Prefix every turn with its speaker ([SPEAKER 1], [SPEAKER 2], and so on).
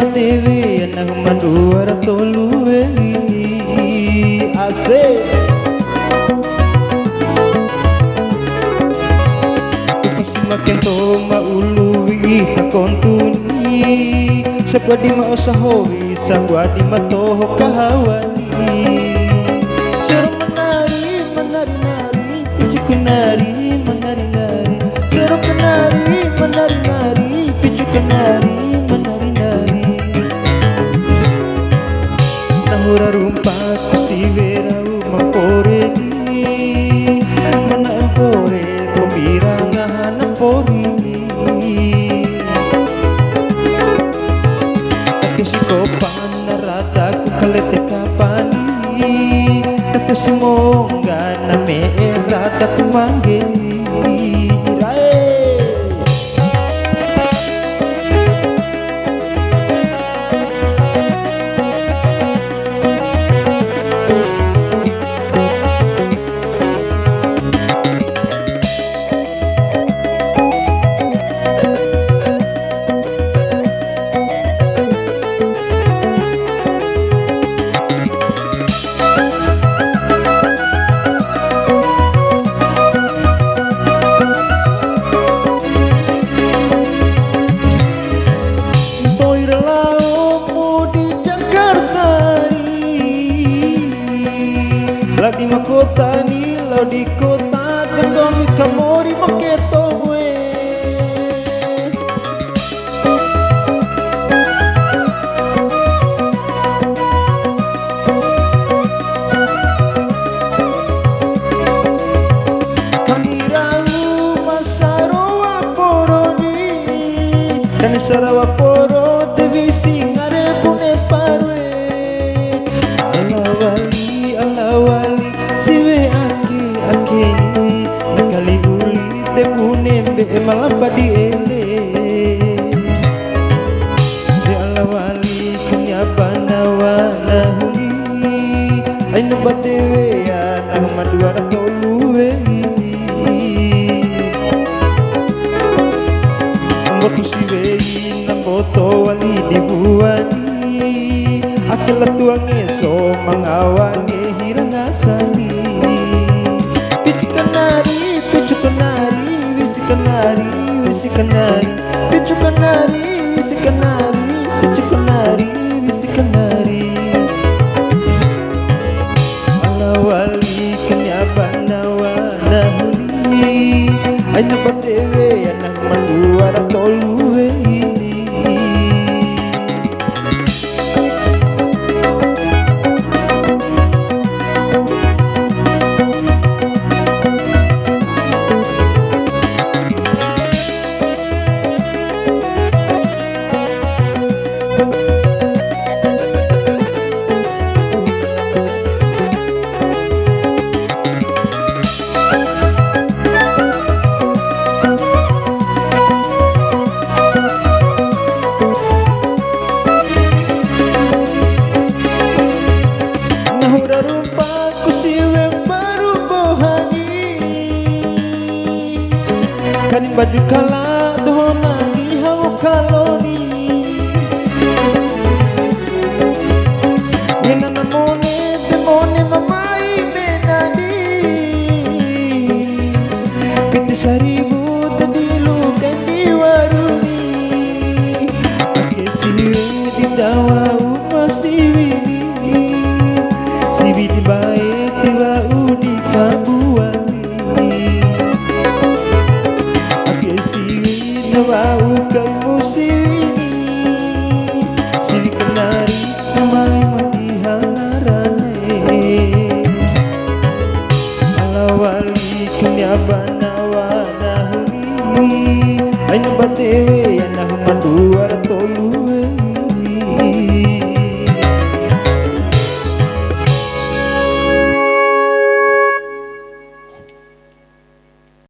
[SPEAKER 1] batewe anak manduar toluwe asik makin toma uluwi kakontuni sabwa di mausahowi sabwa di matoho kahawani seru menari menari nari picu kenari menari nari seru kenari menari nari picu kenari menari nari nahura rumpat kusiwerau mamporeni mana empore pembirang porini aku si kopan narata ku kalete kapani aku si mongga na me rata ku manggeni di makota nilaw di kota gandomi kamori maketo we kamirau masarawa poroni dan sarawa poro devi singare pune parwe alawali alawali siwe aki nakali uli te punembe malam padi ele de alawali kunya banawana huli ay nabatewe yan ahmad wara toluwe ambotu siwe namboto wali dibuani akila tuange so mangawani hirangasani pichu kenari wisi kenari wisi kenari pichu kenari wisi kenari pichu kenari wisi kenari alawali kenyabana wana huli aina batewe anak manduara toluwe kaning baju kala dohona di hau kaloni yenana mone demone mamai benadi kete saribu tadilu kandi waruni ake siwe di dawa umasiwini siwi di bae tiwa udi kabuani bau kamu sini sini kenari namai mati hangarane alawali kunya banawana huli aina batewe anak manduar tolu